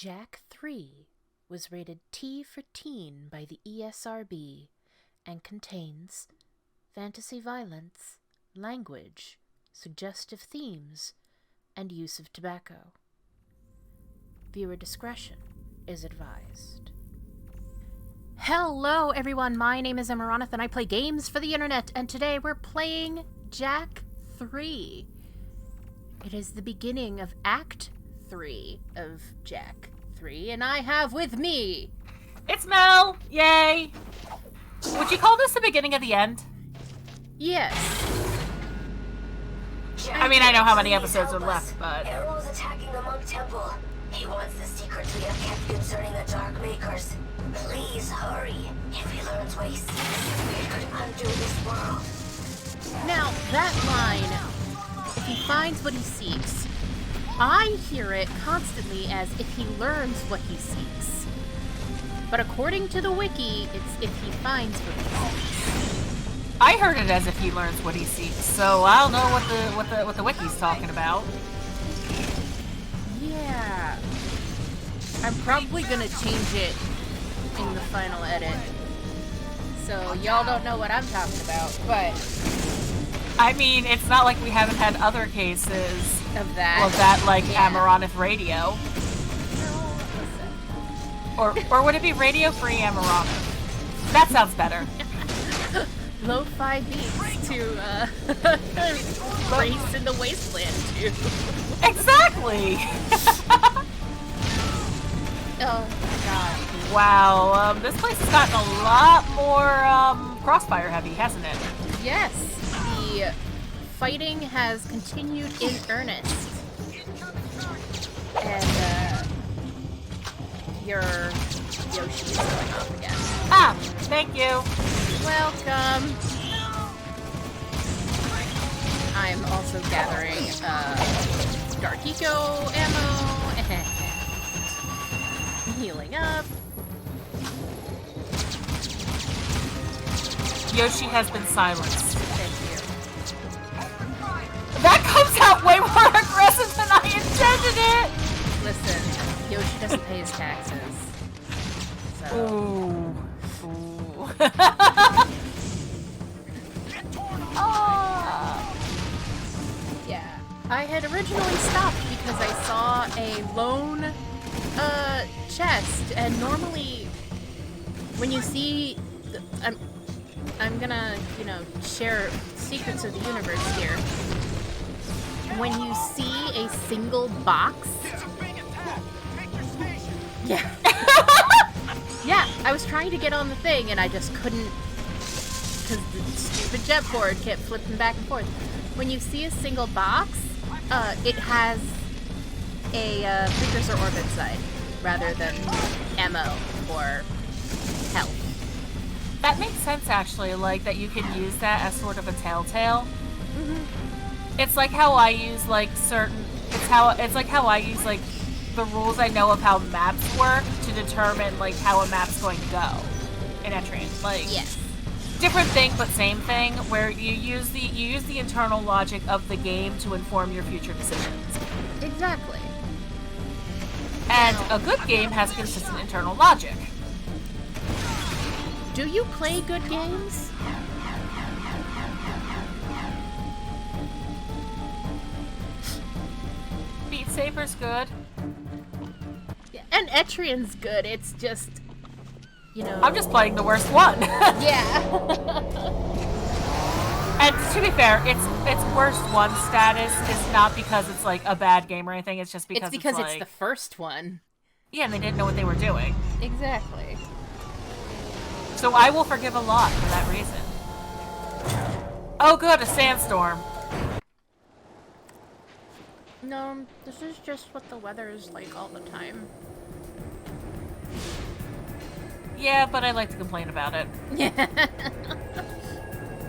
Jack 3 was rated T for Teen by the ESRB and contains fantasy violence, language, suggestive themes, and use of tobacco. Viewer discretion is advised. Hello everyone, my name is Amaronith and I play games for the internet, and today we're playing Jack 3. It is the beginning of Act 3 of Jack 3, and I have with me... It's Mel! Yay! Would you call this the beginning of the end? Yes. I mean, I know how many episodes are left, but... Arrow's attacking the monk temple. He wants the secrets we have kept concerning the Dark Makers. Please hurry. If he learns what he seeks, it could undo this world. Now, that line, if he finds what he seeks, I hear it constantly as if he learns what he seeks. But according to the wiki, it's if he finds what he seeks. I heard it as if he learns what he seeks, so I don't know what the wiki's talking about. Yeah. I'm probably gonna change it in the final edit. So y'all don't know what I'm talking about, but... I mean, it's not like we haven't had other cases of that. Of that, like, yeah. Amaronith radio. Or would it be radio-free Amaronith? That sounds better. Lo-fi beats to, race in the Wasteland, too. Exactly! Oh, my God. Wow, this place has gotten a lot more, crossfire heavy, hasn't it? Yes, the fighting has continued in earnest. And, your Yoshi is going off again. Ah! Thank you! Welcome! I'm also gathering, Dark Eco ammo, and healing up. Yoshi has been silenced. Thank you. That comes out way more aggressive than I intended it! Listen, Yoshi doesn't pay his taxes. So... Ooh. Oh. Yeah. I had originally stopped because I saw a lone, chest, and normally when you see... I'm gonna, share secrets of the universe here. When you see a single box... Yeah. Yeah, I was trying to get on the thing and I just couldn't because the stupid jet board kept flipping back and forth. When you see a single box, it has a precursor orbit side rather than ammo or health. That makes sense, actually, like, that you can use that as sort of a telltale. Mm-hmm. It's like how I use, like, it's like how I use, like, the rules I know of how maps work to determine, like, how a map's going to go in Etrian. Like, yes. Different thing, but same thing, where you use the internal logic of the game to inform your future decisions. Exactly. And a good game has consistent internal logic. Do you play good games? Beat Saber's good. Yeah, and Etrian's good, it's just, I'm just playing the worst one. Yeah. And to be fair, its worst one status is not because it's like a bad game or anything, it's just because it's like, the first one. Yeah, and they didn't know what they were doing. Exactly. So I will forgive a lot for that reason. Oh good, a sandstorm. No, this is just what the weather is like all the time. Yeah, but I like to complain about it. Yeah.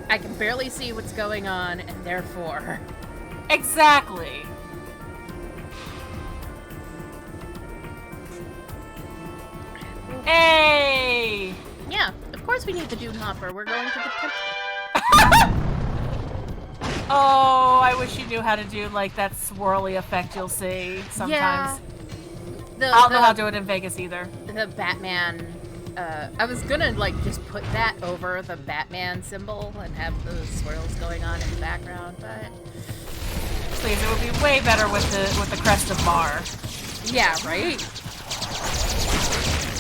I can barely see what's going on, and therefore... Exactly! Hey! Yeah, of course we need the Doom Hopper. We're going to the... Oh, I wish you knew how to do, like, that swirly effect you'll see sometimes. Yeah. I don't know how to do it in Vegas either. The Batman. I was gonna like just put that over the Batman symbol and have those swirls going on in the background, but Please, it would be way better with the crest of Mar. yeah, right.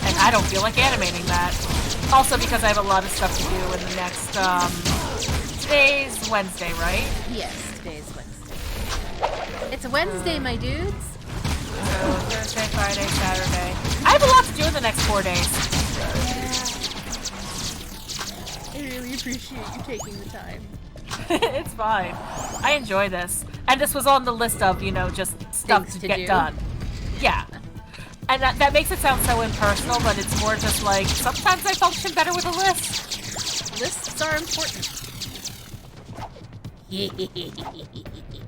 And I don't feel like animating that. Also because I have a lot of stuff to do in the next. Today's Wednesday, right? Yes, today's Wednesday. It's a Wednesday, my dudes. So Thursday, Friday, Saturday. I have a lot to do in the next 4 days. I really appreciate you taking the time. It's fine. I enjoy this. And this was on the list of, just stuff Things to to get do. done. Yeah. And that makes it sound so impersonal, but it's more just like, sometimes I function better with a list. Lists are important.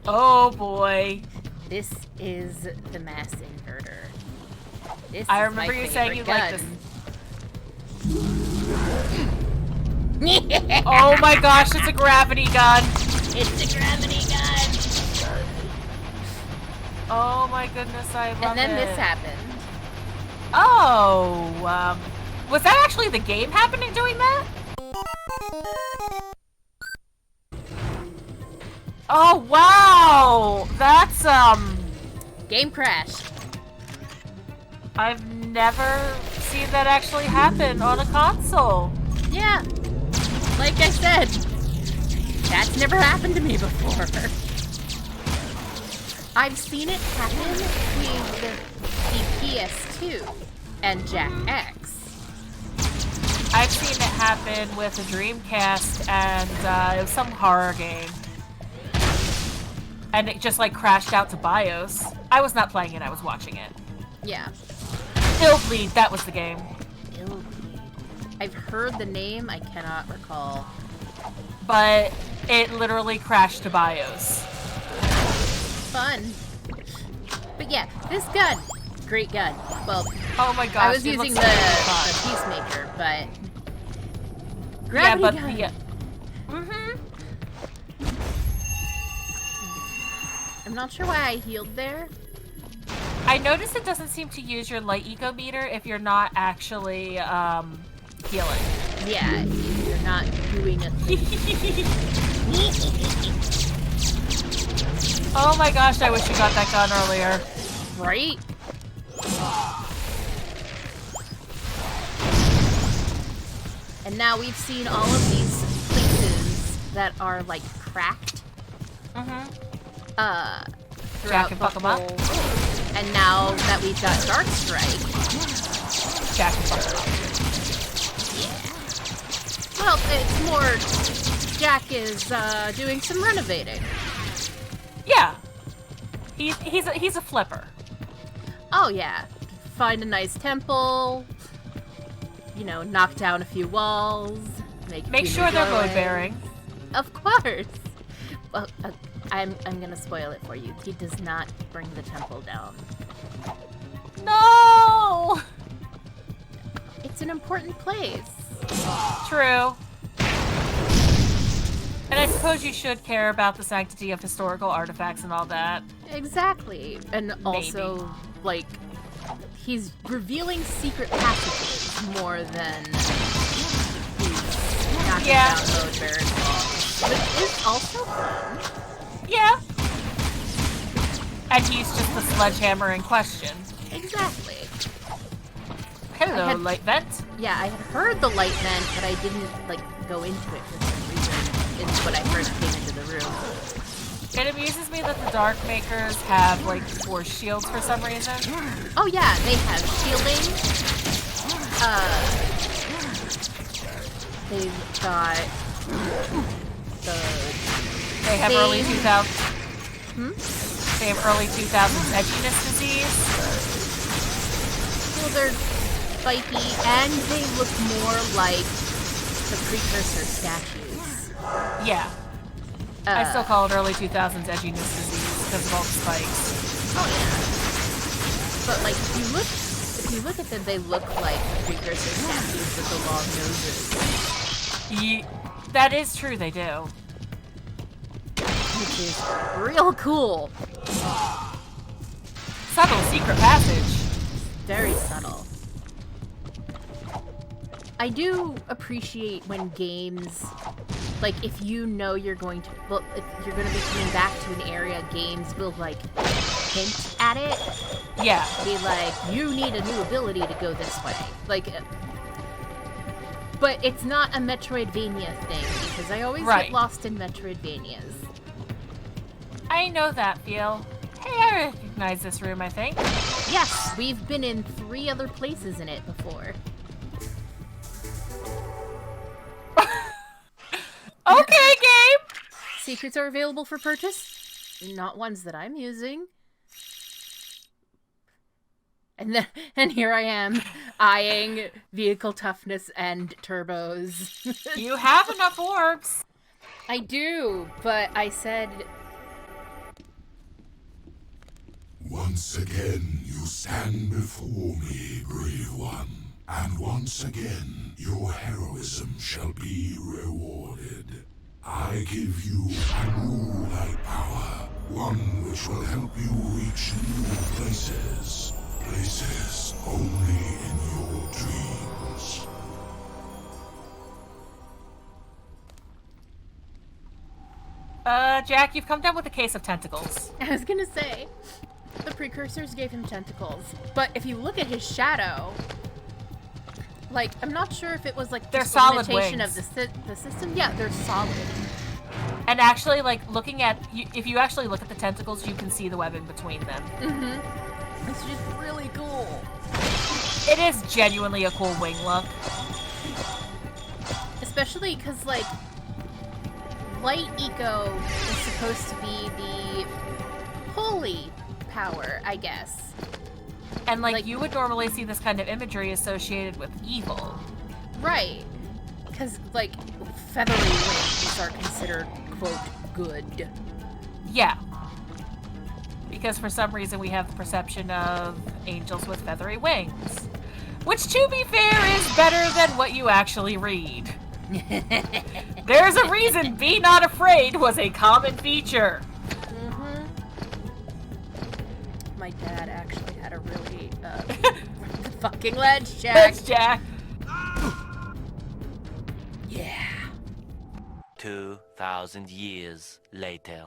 Oh boy. This is the mass inverter. This I is remember my you saying you favorite like gun. this. Oh my gosh, it's a gravity gun. It's a gravity gun. Oh my goodness, I love it. And then this happened. Oh, was that actually the game happening doing that? Oh wow, that's Game crash. I've never seen that actually happen on a console. Yeah. Like I said, that's never happened to me before. I've seen it happen with the PS2 and Jack X. I've seen it happen with a Dreamcast and it was some horror game. And it just like crashed out to BIOS. I was not playing it, I was watching it. Yeah. Illbleed, that was the game. I've heard the name, I cannot recall. But it literally crashed to BIOS. Fun. But yeah, this gun, great gun. Well, Oh my gosh, I was it using looks the so fun. Peacemaker, but Yeah, gravity but gun. I'm not sure why I healed there. I noticed it doesn't seem to use your light eco meter if you're not actually healing. Yeah, you're not doing a thing. Oh my gosh, I wish you got that gun earlier. Right? And now we've seen all of these places that are like cracked. Throughout Jack and the fuck 'em up. whole. And now that we've got Dark Strike, Jack and fuck 'em up. well, it's more Jack is doing some renovating. Yeah. He's a flipper. Oh yeah, find a nice temple. Knock down a few walls. Make Make few sure new they're load doorways. bearing. Of course. Well, I'm gonna spoil it for you. He does not bring the temple down. No! It's an important place. True. And I suppose you should care about the sanctity of historical artifacts and all that. Exactly. And also, like, he's revealing secret passages more than he's knocking down load bearing walls. Which is also fun. Yeah. And he's just the sledgehammer in question. Exactly. Hello, light vent. Yeah, I had heard the light vent, but I didn't, go into it for some reason. It's when I first came into the room. It amuses me that the Dark Makers have, force shields for some reason. Oh yeah, they have shielding. They've got They have early Same. 2000s. They have early 2000s edginess disease. Well, they're spiky, and they look more like the precursor statues. Yeah. I still call it early 2000s edginess disease because of all the spikes. Oh yeah. But if you look at them, they look like the precursor statues with the long noses. That is true, they do. Which is real cool. Subtle secret passage. very subtle. I do appreciate when games, like, if you know you're going to, well, if you're going to be coming back to an area, games will, like, hint at it. Yeah. Be like, you need a new ability to go this way. Like, but it's not a Metroidvania thing, because I always get lost in Metroidvanias. I know that feel. Hey, I recognize this room, I think. Yes, we've been in 3 other places in it before. Okay, game! Secrets are available for purchase. Not ones that I'm using. And here I am, eyeing vehicle toughness and turbos. You have enough orbs. I do, but I said... Once again, you stand before me, brave one. And once again, your heroism shall be rewarded. I give you a new light power, one which will help you reach new places. Places only in your dreams. Jack, you've come down with a case of tentacles. I was gonna say, the precursors gave him tentacles, but if you look at his shadow, like, I'm not sure if it was like they're just solid a limitation wings. of the system. Yeah, they're solid. And actually, like, looking at, if you actually look at the tentacles, you can see the webbing between them. Mm-hmm. It's just really cool. It is genuinely a cool wing look. Especially because, like, Light Eco is supposed to be the holy power, I guess. And, like, you would normally see this kind of imagery associated with evil. Right. Because, like, feathery wings are considered, quote, good. Yeah. Because for some reason we have the perception of angels with feathery wings. Which, to be fair, is better than what you actually read. There's a reason Be Not Afraid was a common feature. Mm-hmm. My dad actually had a really, fucking ledge, Jack. Ledge, Jack. Yeah. 2,000 years later.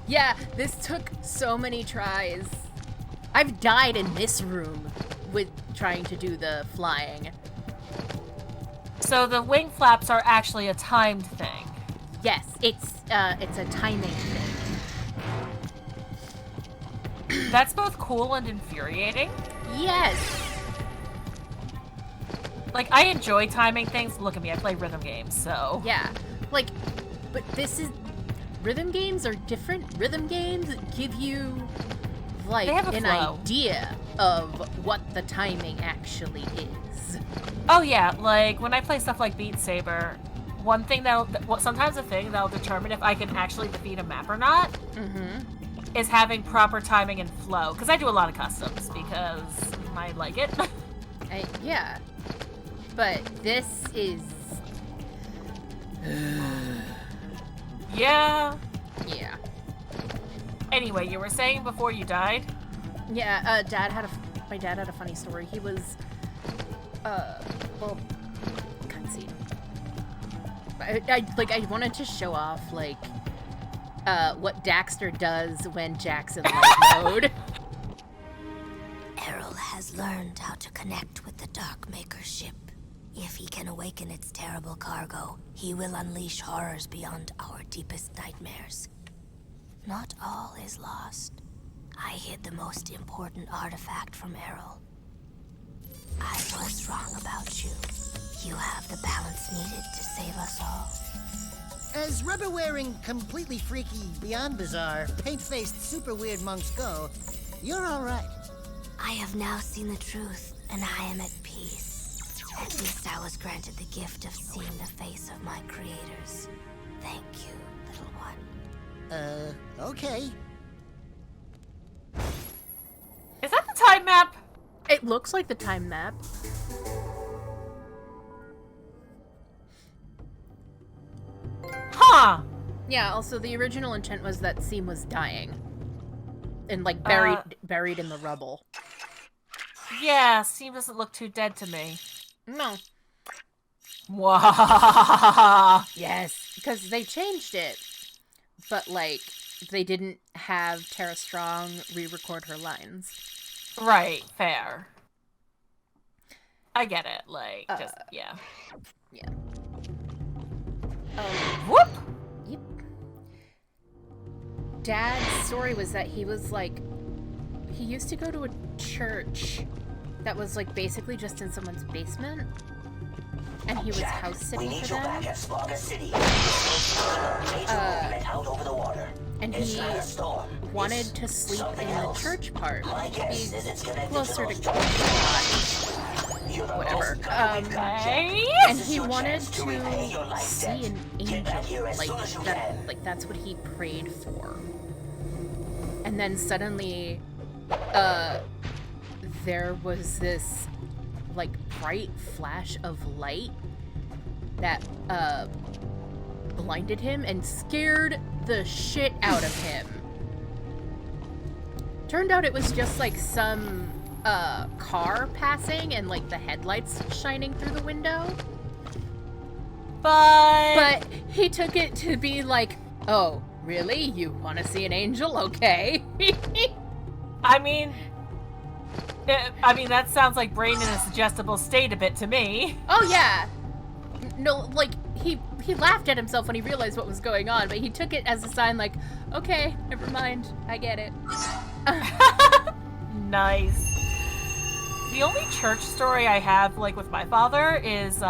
Yeah, this took so many tries. I've died in this room with trying to do the flying. So the wing flaps are actually a timed thing. Yes, it's a timing thing. That's both cool and infuriating. Yes. Like, I enjoy timing things. Look at me, I play rhythm games, so... Yeah, like, but this is... Rhythm games are different. Rhythm games give you, like, an flow. idea of what the timing actually is. Oh yeah, like, when I play stuff like Beat Saber, one thing sometimes a thing that'll determine if I can actually defeat a map or not is having proper timing and flow. Because I do a lot of customs, because I like it. Yeah. But this is... Yeah. Yeah. Anyway, you were saying before you died? Yeah, my dad had a funny story. He was, well, cutscene. I wanted to show off, like, what Daxter does when Jack's in light mode. Errol has learned how to connect with the Darkmaker ship. If he can awaken its terrible cargo, he will unleash horrors beyond our deepest nightmares. Not all is lost. I hid the most important artifact from Errol. I was wrong about you. You have the balance needed to save us all. As rubber-wearing, completely freaky, beyond bizarre, paint-faced, super weird monks go, you're all right. I have now seen the truth, and I am at peace. At least I was granted the gift of seeing the face of my creators. Thank you, little one. Okay. Is that the time map? It looks like the time map. Huh. Yeah, also the original intent was that Seam was dying. and like buried in the rubble. Yeah, Steam doesn't look too dead to me. No. Wow. Yes, because they changed it, but like they didn't have Tara Strong re-record her lines. Right, fair. I get it. Like, just yeah. Yeah. Whoop. Yep. Dad's story was that he was like, he used to go to a church that was like basically just in someone's basement, and he was house sitting for them. Back at Spargus City. Out over the water. And he wanted to sleep in the church part, be closer to whatever. And he wanted to see an angel, like that's what he prayed for. And then suddenly, there was this like bright flash of light that blinded him and scared the shit out of him. Turned out it was just like some car passing and like the headlights shining through the window. But he took it to be like, oh, really? You want to see an angel? Okay. I mean, that sounds like brain in a suggestible state a bit to me. Oh yeah. No, like he laughed at himself when he realized what was going on, but he took it as a sign like, okay, never mind, I get it. Nice. The only church story I have, like, with my father is,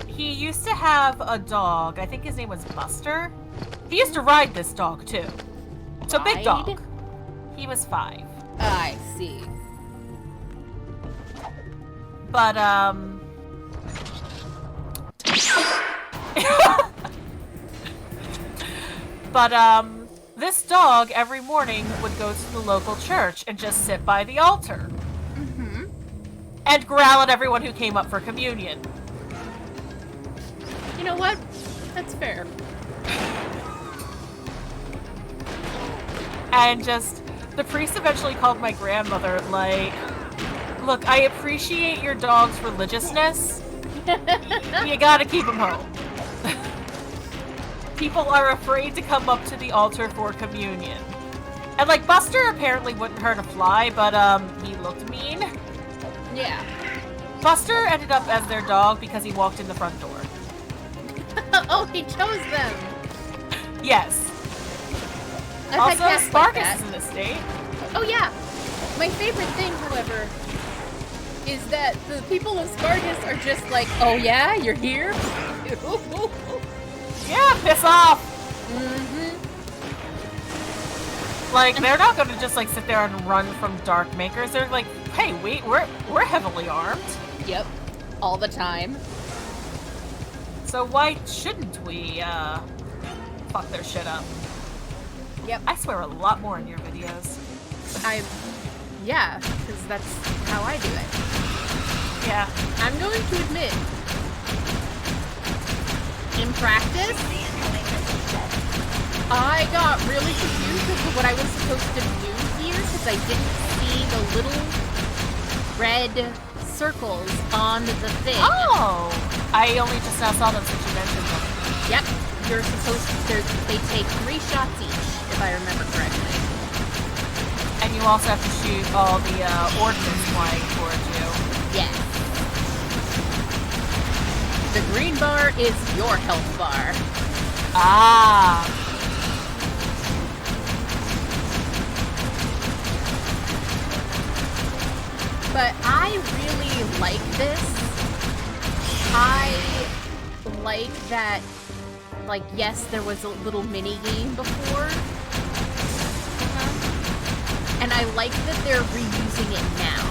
he used to have a dog. I think his name was Buster. He used to ride this dog, too. So, big dog. He was 5. I see. But, this dog every morning would go to the local church and just sit by the altar. Mm-hmm. And growl at everyone who came up for communion. You know what? That's fair. And just, the priest eventually called my grandmother, like, look, I appreciate your dog's religiousness. You gotta keep him home. People are afraid to come up to the altar for communion. And, like, Buster apparently wouldn't hurt a fly, but, he looked mean. Yeah. Buster ended up as their dog because he walked in the front door. Oh, he chose them. Yes. I've Also, Spargus is in the state. Oh, yeah. My favorite thing, however, is that the people of Spargus are just like, oh, yeah? You're here? Yeah, piss off! Mm-hmm. Like, they're not gonna just, like, sit there and run from Dark Makers. They're like, hey, we're heavily armed. Yep. All the time. So why shouldn't we, fuck their shit up? Yep. I swear a lot more in your videos. Yeah, because that's how I do it. Yeah. I'm going to admit, in practice, I got really confused as to what I was supposed to do here because I didn't see the little red circles on the thing. Oh! I only just now saw them since you mentioned them. Yep. You're supposed to, they take 3 shots each, if I remember correctly. And you also have to shoot all the ordnance flying towards you. Yes. The green bar is your health bar. Ah. But I really like this. I like that, like, yes, there was a little mini game before. And I like that they're reusing it now,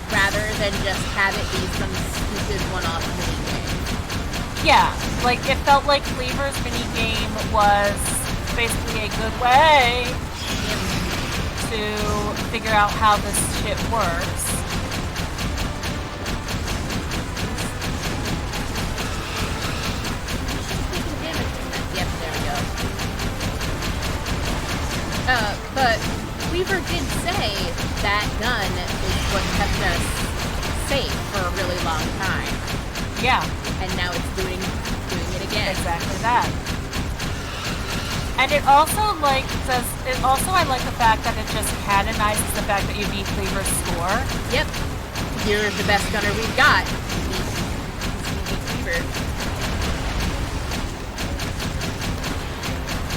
rather than just have it be some stupid one-off mini game. Yeah, like, it felt like Cleaver's minigame was basically a good way to figure out how this shit works. Yep, there we go. But Weaver did say that gun is what kept us safe for a really long time. Yeah. And now it's doing it again. Exactly that. And it also, like, says... I like the fact that it just canonizes the fact that you beat Cleaver's score. Yep. You're the best gunner we've got. You beat Cleaver.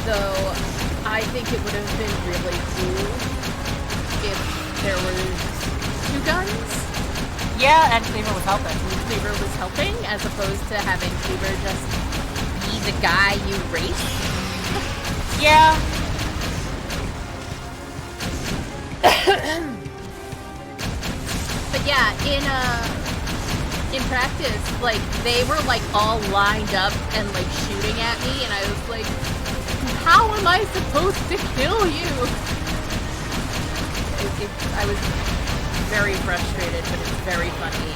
So, I think it would have been really cool if there were 2 guns. Yeah, and Cleaver was helping. Cleaver was helping, as opposed to having Cleaver just be the guy you race. Yeah. But yeah, in practice, like, they were like all lined up and like shooting at me, and I was like, how am I supposed to kill you? I was very frustrated, but it's very funny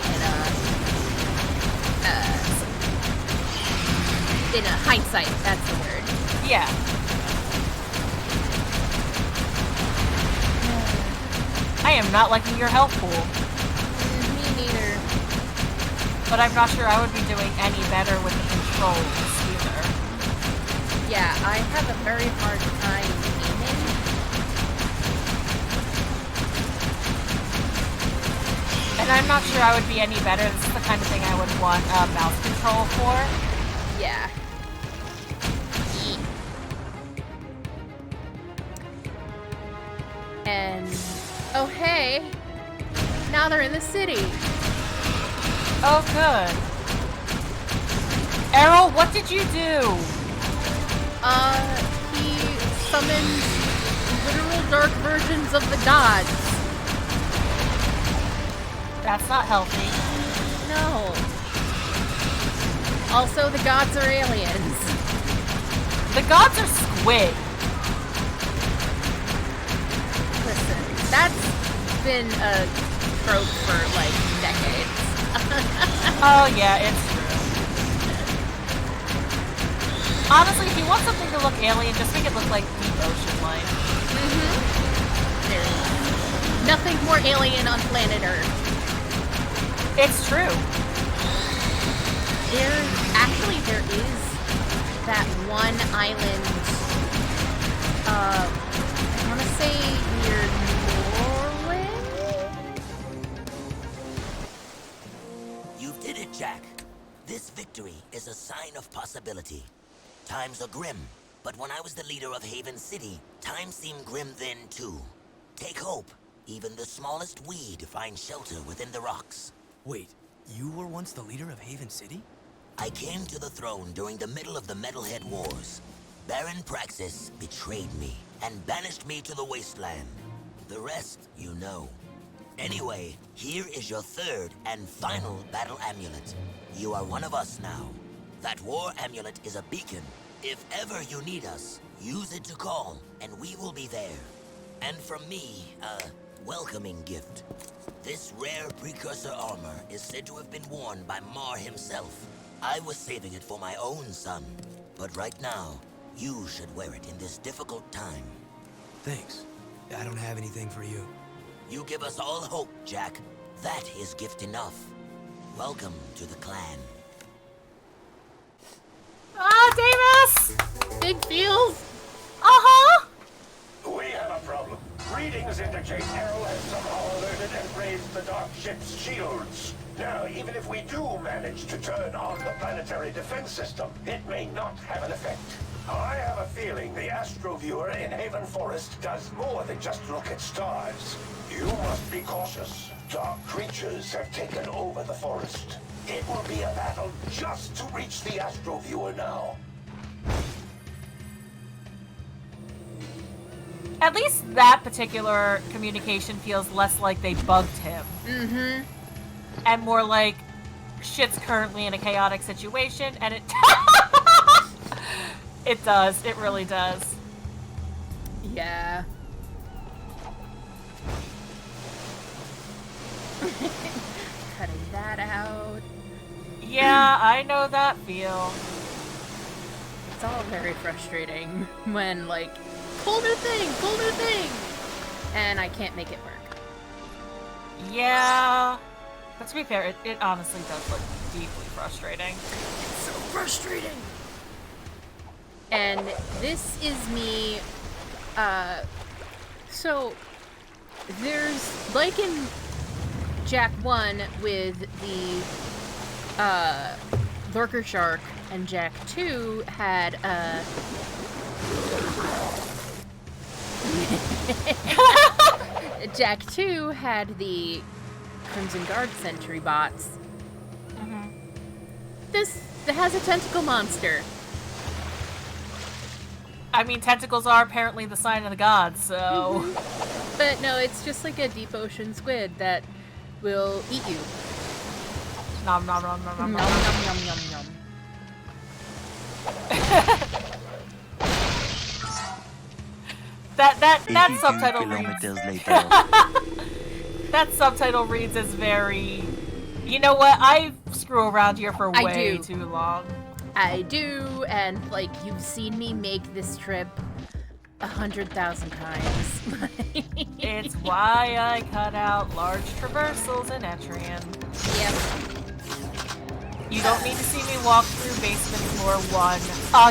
in a hindsight, that's the word. Yeah. I am not liking your health pool. Me neither. But I'm not sure I would be doing any better with the controls either. Yeah, I have a very hard time aiming. And I'm not sure I would be any better. This is the kind of thing I would want mouse control for. Yeah. And, oh hey, now they're in the city. Oh, good. Errol, what did you do? He summoned literal dark versions of the gods. That's not healthy. No. Also, the gods are aliens. The gods are squid. Listen, that's been a trope for, like, decades. Oh, yeah, it's true. Honestly, if you want something to look alien, just make it look like deep ocean life. There's nothing more alien on planet Earth. It's true. There is that one island, I want to say near Norway? You did it, Jack. This victory is a sign of possibility. Times are grim, but when I was the leader of Haven City, times seemed grim then too. Take hope. Even the smallest weed finds shelter within the rocks. Wait, you were once the leader of Haven City? I came to the throne during the middle of the Metalhead Wars. Baron Praxis betrayed me and banished me to the Wasteland. The rest, you know. Anyway, here is your third and final battle amulet. You are one of us now. That war amulet is a beacon. If ever you need us, use it to call, and we will be there. And from me, a welcoming gift. This rare precursor armor is said to have been worn by Mar himself. I was saving it for my own son, but right now, you should wear it in this difficult time. Thanks. I don't have anything for you. You give us all hope, Jack. That is gift enough. Welcome to the clan. Ah, Davis! Big feels. Uh-huh! We have a problem. Readings indicate Arrow has somehow alerted and raised the Dark Ship's shields. Now, even if we do manage to turn on the planetary defense system, it may not have an effect. I have a feeling the Astro-Viewer in Haven Forest does more than just look at stars. You must be cautious. Dark creatures have taken over the forest. It will be a battle just to reach the Astro-Viewer now. At least that particular communication feels less like they bugged him. Mm-hmm. And more like, shit's currently in a chaotic situation, and it... It does. It really does. Yeah. Cutting that out. Yeah, I know that feel. It's all very frustrating when, like, cool new thing, cool new thing. And I can't make it work. Yeah. But to be fair, it honestly does look deeply frustrating. It's so frustrating. And this is me, so there's, like in Jack 1 with the, Lurker Shark, and Jack 2 had, Jack 2 had the Crimson Guard sentry bots. Mm-hmm. This has a tentacle monster. I mean, tentacles are apparently the sign of the gods, so... But no, it's just like a deep ocean squid that will eat you. Nom nom nom nom nom Nom, nom. nom, nom, nom, nom. That subtitle reads... kilometers later. That subtitle reads as very... You know what? I screw around here for way too long. I do, and like you've seen me make this trip 100,000 times. It's why I cut out large traversals in Etrian. Yep. You don't need to see me walk through basement floor 1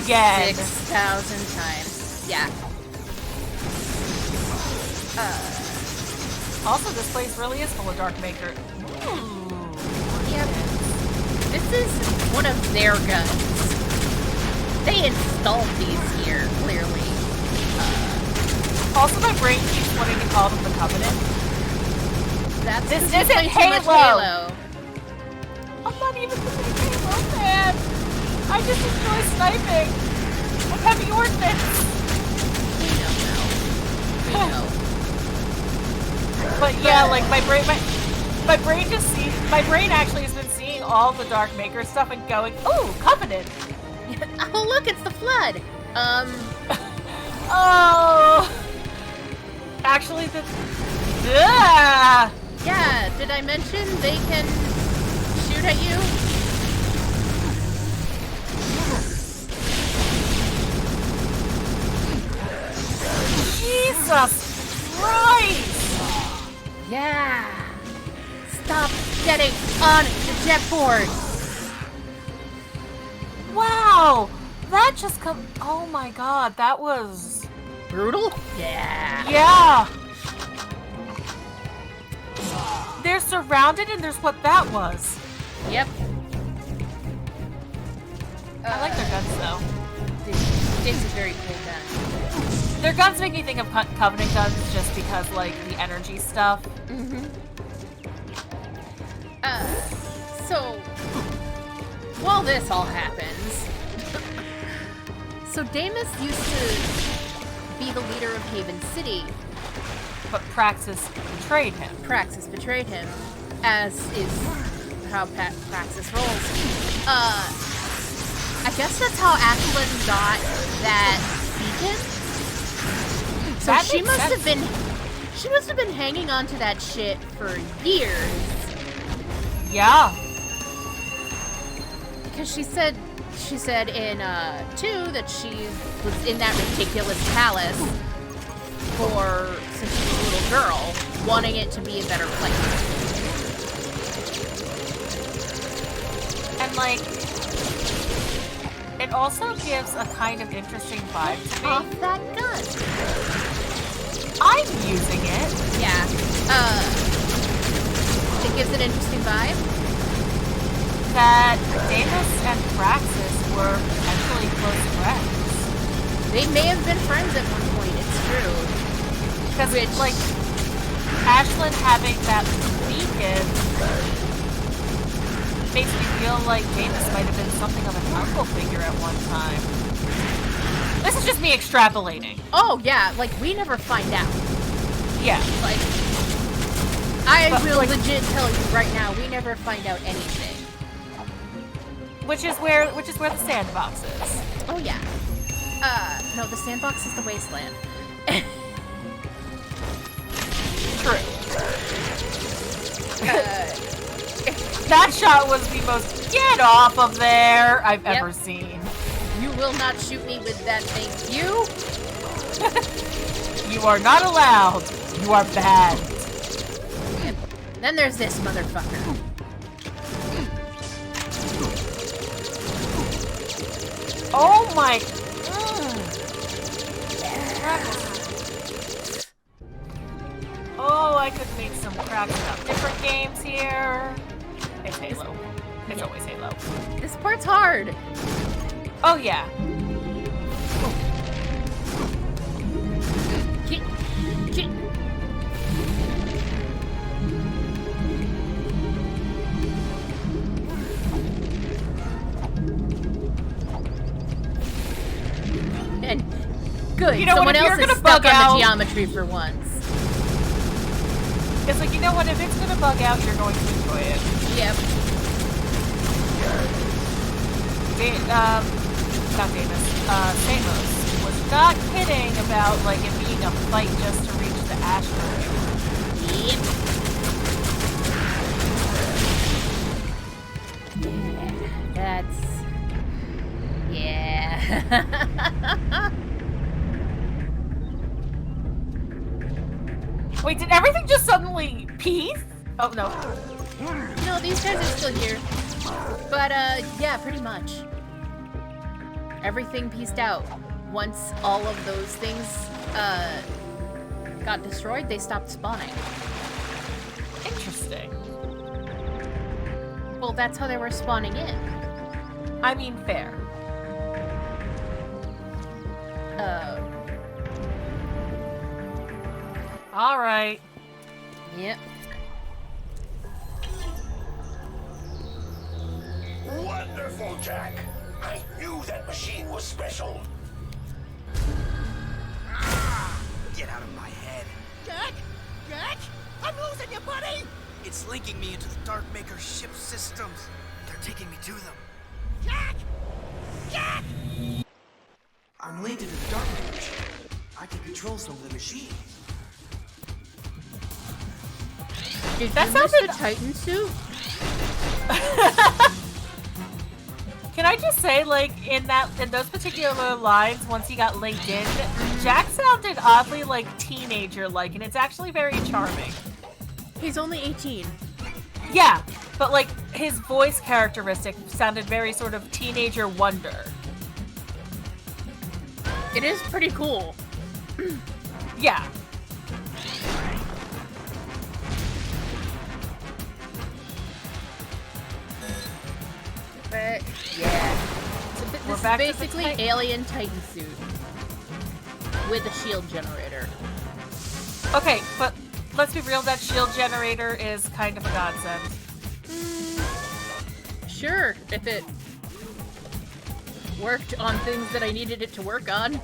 again. 6,000 times. Yeah. Also, this place really is full of Dark Maker. Ooh. Yep. This is one of their guns. They installed these here, clearly. Also, my brain keeps wanting to call them the Covenant. This isn't too much Halo. Halo. I'm not even the big Halo fan. I just enjoy sniping with heavy ordnance. We know. But yeah, like my brain actually has been seeing all the Dark Maker stuff and going, "Ooh, Covenant." Oh, look, it's the flood. Oh. Actually, Yeah, did I mention they can shoot at you? Jesus Christ! Yeah. Stop getting on the jetboard. Wow! That just oh my god, that was... Brutal? Yeah. Yeah! They're surrounded and there's what that was. Yep. I like their guns though. It's a very cool gun. Their guns make me think of Covenant guns just because, like, the energy stuff. Mm-hmm. So, while this all happens, so Damus used to be the leader of Haven City. But Praxis betrayed him. Praxis betrayed him, as is how Praxis rolls. I guess that's how Ashlyn got that beacon. So That she makes must sense. have been hanging on to that shit for years. Yeah. Because she said in 2 that she was in that ridiculous palace since she was a little girl, wanting it to be a better place. And, like, it also gives a kind of interesting vibe to me. Off that gun. I'm using it. Yeah. It gives an interesting vibe. That Damus and Praxis were potentially close friends. They may have been friends at one point, it's true. Because, like, Ashlyn having that beacon makes me feel like Damus might have been something of an uncle figure at one time. This is just me extrapolating. Oh, yeah, like, we never find out. Yeah. Like, I will like, legit tell you right now, we never find out anything. Which is where the sandbox is. Oh, yeah. No, the sandbox is the Wasteland. True. That shot was the most get off of there I've ever seen. You will not shoot me with that thing. You? You are not allowed. You are bad. Then there's this motherfucker. Oh my... Oh, I could make some cracks about different games here. It's Halo. It's always Halo. This part's hard. Oh, yeah. Kick. Kick. And good, You know what, someone if else you're is gonna stuck bug on out- the geometry for once. It's like, you know what? If it's gonna bug out, you're going to enjoy it. Yep. Not Davis. Samos was not kidding about, like, it being a fight just to reach the Astro-Viewer. Yep. Yeah, that's... Yeah. Wait, did everything just suddenly peace? Oh, no. No, these guys are still here. But, yeah, pretty much. Everything pieced out. Once all of those things, got destroyed, they stopped spawning. Interesting. Well, that's how they were spawning in. I mean, fair. Alright. Yep. Wonderful, Jack. I knew that machine was special. Get out of my head. Jack? Jack? I'm losing you, buddy! It's linking me into the Darkmaker ship systems. They're taking me to them. Jack! Jack! I'm linked into the Darkmaker ship. I can control some of the machines. Did That you miss sounded- the Titan suit? Can I just say, like, in those particular lines, once he got linked in, Jack sounded oddly, like, teenager-like, and it's actually very charming. He's only 18. Yeah, but, like, his voice characteristic sounded very sort of teenager wonder. It is pretty cool. Yeah. But, yeah. So We're this back to is the basically Titan. Alien Titan suit. With a shield generator. Okay, but let's be real, that shield generator is kind of a godsend. Sure, if it worked on things that I needed it to work on.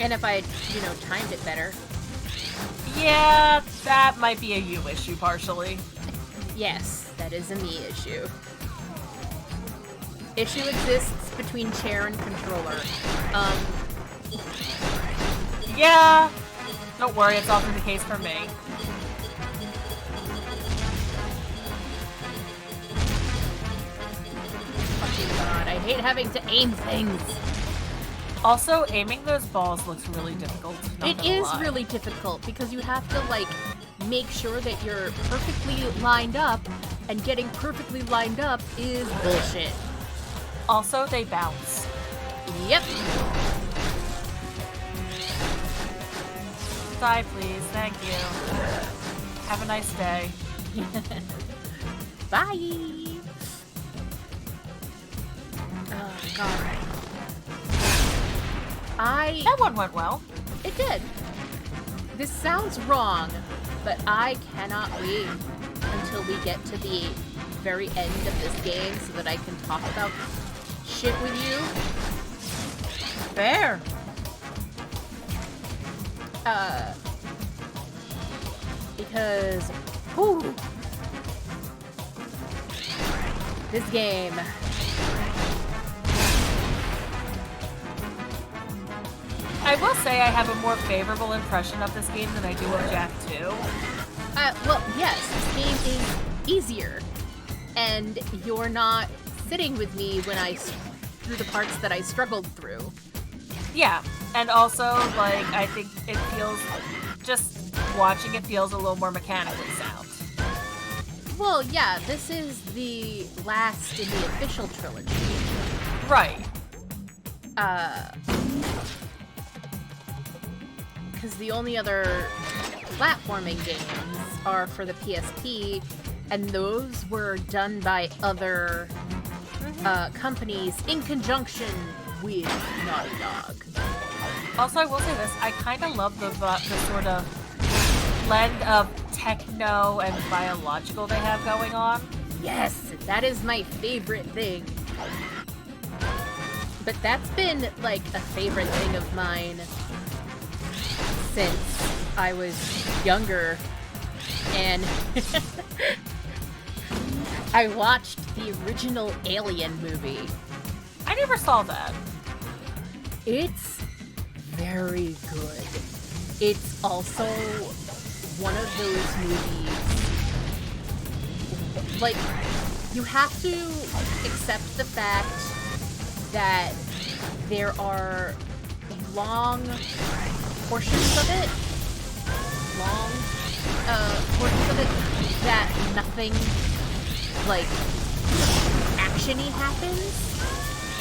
And if I had, timed it better. Yeah, that might be a you issue, partially. Yes, that is a me issue. Issue exists between chair and controller. Yeah. Don't worry, it's often the case for me. Fucking god, I hate having to aim things. Also, aiming those balls looks really difficult. not It gonna is lie. really difficult because you have to, like, make sure that you're perfectly lined up, and getting perfectly lined up is bullshit. Also, they bounce. Yep. Die, please. Thank you. Have a nice day. Bye. Oh god. That one went well. It did. This sounds wrong, but I cannot wait until we get to the very end of this game so that I can talk about shit with you. Fair. Because, whew, this game. I will say I have a more favorable impression of this game than I do of Jack 2. Well, yes, this game is easier, and you're not sitting with me through the parts that I struggled through. Yeah, and also, like, I think it feels, just watching it feels a little more mechanically sound. Well, yeah, this is the last in the official trilogy. Right. Because the only other platforming games are for the PSP, and those were done by other companies in conjunction with Naughty Dog. Also, I will say this, I kind of love the sort of blend of techno and biological they have going on. Yes, that is my favorite thing. But that's been, like, a favorite thing of mine since I was younger. And I watched the original Alien movie. I never saw that. It's very good. It's also one of those movies, like, you have to accept the fact that there are long portions of it, that nothing, like, action-y happens.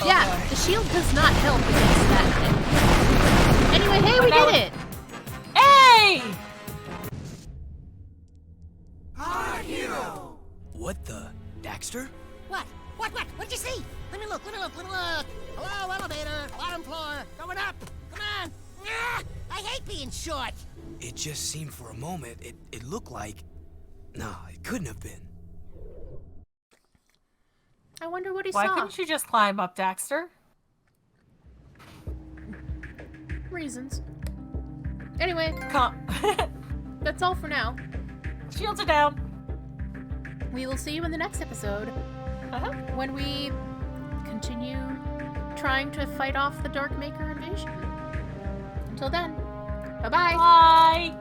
Oh, Yeah, boy. the shield does not help against that. Anyway, hey, we did it! Hey! Our hero! What the? Daxter? What? What'd you see? Let me look. Hello, elevator, bottom floor, going up. Come on. Ah, I hate being short. It just seemed for a moment, it looked like... No, it couldn't have been. I wonder what he Why saw. couldn't you just climb up, Daxter? Reasons. Anyway, that's all for now. Shields are down. We will see you in the next episode when we continue trying to fight off the Dark Maker invasion. Until then, bye-bye. Bye.